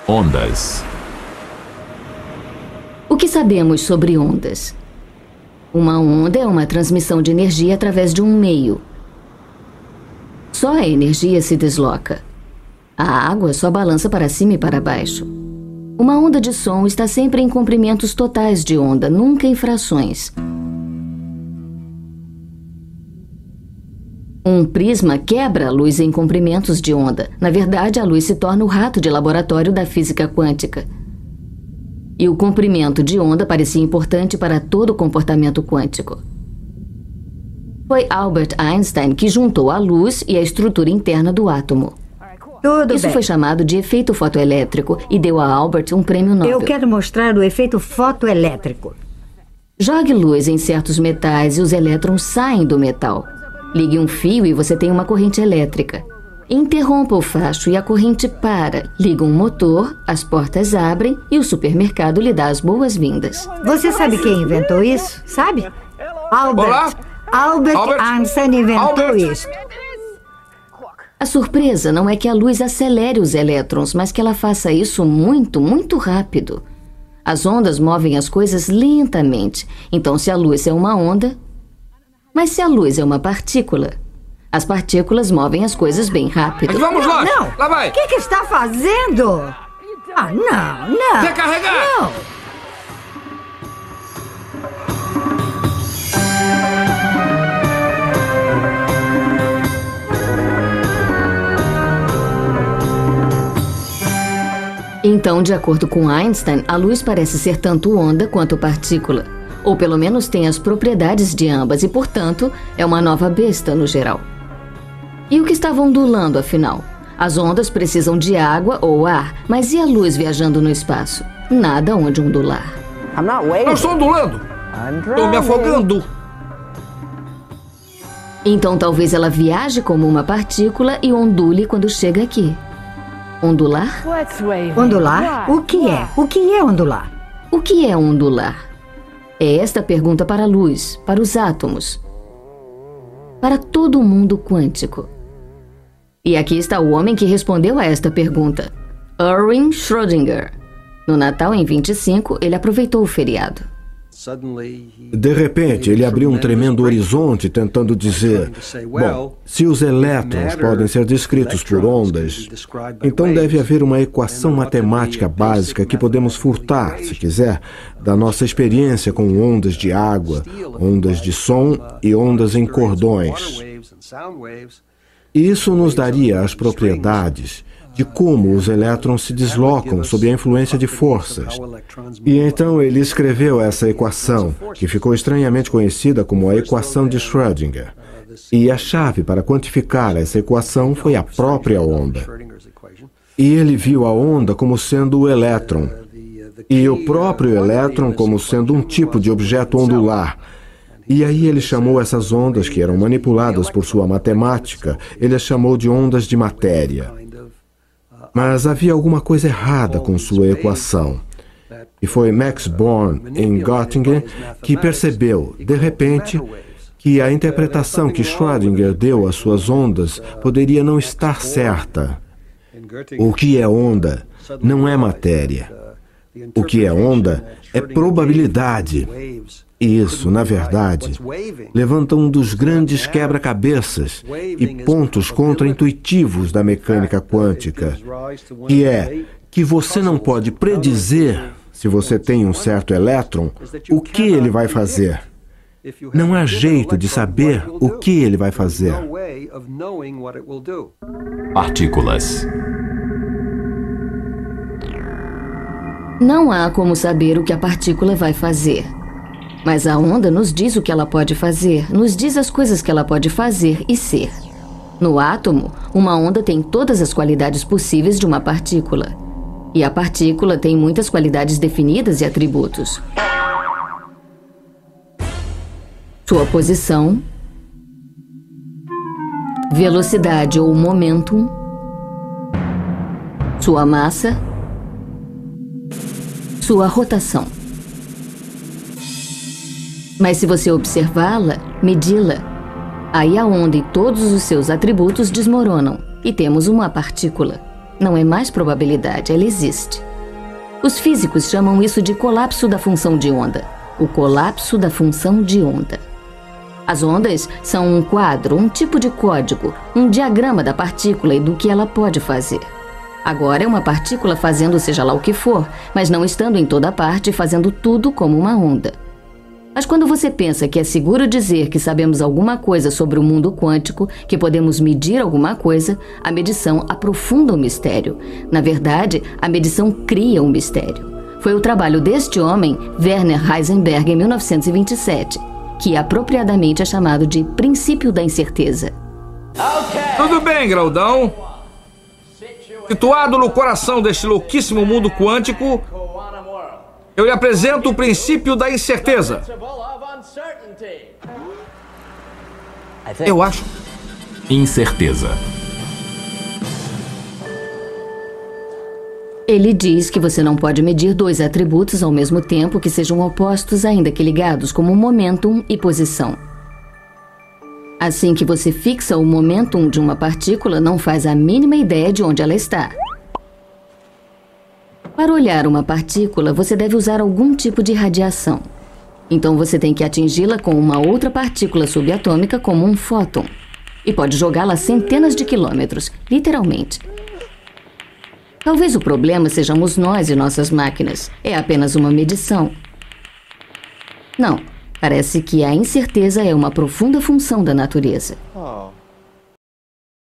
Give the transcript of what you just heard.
Ondas. O que sabemos sobre ondas? Uma onda é uma transmissão de energia através de um meio. Só a energia se desloca. A água só balança para cima e para baixo. Uma onda de som está sempre em comprimentos totais de onda, nunca em frações. Um prisma quebra a luz em comprimentos de onda. Na verdade, a luz se torna o rato de laboratório da física quântica. E o comprimento de onda parecia importante para todo o comportamento quântico. Foi Albert Einstein que juntou a luz e a estrutura interna do átomo. Isso foi chamado de efeito fotoelétrico e deu a Albert um prêmio Nobel. Eu quero mostrar o efeito fotoelétrico. Jogue luz em certos metais e os elétrons saem do metal. Ligue um fio e você tem uma corrente elétrica. Interrompa o facho e a corrente para. Liga um motor, as portas abrem e o supermercado lhe dá as boas-vindas. Você sabe quem inventou isso? Sabe? Olá? Albert Einstein inventou isso. A surpresa não é que a luz acelere os elétrons, mas que ela faça isso muito, muito rápido. As ondas movem as coisas lentamente. Então, se a luz é uma onda... Mas se a luz é uma partícula... As partículas movem as coisas bem rápido. Mas vamos lá! Não! Lá vai! O que está fazendo? Ah, não! Quer carregar? Não! Então, de acordo com Einstein, a luz parece ser tanto onda quanto partícula. Ou pelo menos tem as propriedades de ambas e, portanto, é uma nova besta no geral. E o que estava ondulando, afinal? As ondas precisam de água ou ar, mas e a luz viajando no espaço? Nada onde ondular. Eu estou ondulando! Estou me afogando! Então talvez ela viaje como uma partícula e ondule quando chega aqui. Ondular? Ondular? O que é? O que é ondular? O que é ondular? É esta a pergunta para a luz, para os átomos, para todo o mundo quântico. E aqui está o homem que respondeu a esta pergunta, Erwin Schrödinger. No Natal, em 25, ele aproveitou o feriado. De repente, ele abriu um tremendo horizonte tentando dizer: bom, se os elétrons podem ser descritos por ondas, então deve haver uma equação matemática básica que podemos furtar, se quiser, da nossa experiência com ondas de água, ondas de som e ondas em cordões. Isso nos daria as propriedades de como os elétrons se deslocam sob a influência de forças. E então ele escreveu essa equação, que ficou estranhamente conhecida como a equação de Schrödinger. E a chave para quantificar essa equação foi a própria onda. E ele viu a onda como sendo o elétron, e o próprio elétron como sendo um tipo de objeto ondular. E aí ele chamou essas ondas, que eram manipuladas por sua matemática, ele as chamou de ondas de matéria. Mas havia alguma coisa errada com sua equação. E foi Max Born, em Göttingen, que percebeu, de repente, que a interpretação que Schrödinger deu às suas ondas poderia não estar certa. O que é onda não é matéria. O que é onda é probabilidade. E isso, na verdade, levanta um dos grandes quebra-cabeças e pontos contra-intuitivos da mecânica quântica, que é que você não pode predizer, se você tem um certo elétron, o que ele vai fazer. Não há jeito de saber o que ele vai fazer. Partículas. Não há como saber o que a partícula vai fazer. Mas a onda nos diz o que ela pode fazer, nos diz as coisas que ela pode fazer e ser. No átomo, uma onda tem todas as qualidades possíveis de uma partícula. E a partícula tem muitas qualidades definidas e atributos. Sua posição, velocidade ou momentum, sua massa, sua rotação. Mas se você observá-la, medi-la, aí a onda e todos os seus atributos desmoronam e temos uma partícula. Não é mais probabilidade, ela existe. Os físicos chamam isso de colapso da função de onda. O colapso da função de onda. As ondas são um quadro, um tipo de código, um diagrama da partícula e do que ela pode fazer. Agora é uma partícula fazendo seja lá o que for, mas não estando em toda parte fazendo tudo como uma onda. Mas quando você pensa que é seguro dizer que sabemos alguma coisa sobre o mundo quântico, que podemos medir alguma coisa, a medição aprofunda o mistério. Na verdade, a medição cria um mistério. Foi o trabalho deste homem, Werner Heisenberg, em 1927, que apropriadamente é chamado de princípio da incerteza. Tudo bem, Graudão. Situado no coração deste louquíssimo mundo quântico, eu lhe apresento o princípio da incerteza. Eu acho. Incerteza. Ele diz que você não pode medir dois atributos ao mesmo tempo que sejam opostos, ainda que ligados, como momentum e posição. Assim que você fixa o momentum de uma partícula, não faz a mínima ideia de onde ela está. Para olhar uma partícula, você deve usar algum tipo de radiação. Então você tem que atingi-la com uma outra partícula subatômica, como um fóton. E pode jogá-la a centenas de quilômetros, literalmente. Talvez o problema sejamos nós e nossas máquinas. É apenas uma medição. Não, parece que a incerteza é uma profunda função da natureza.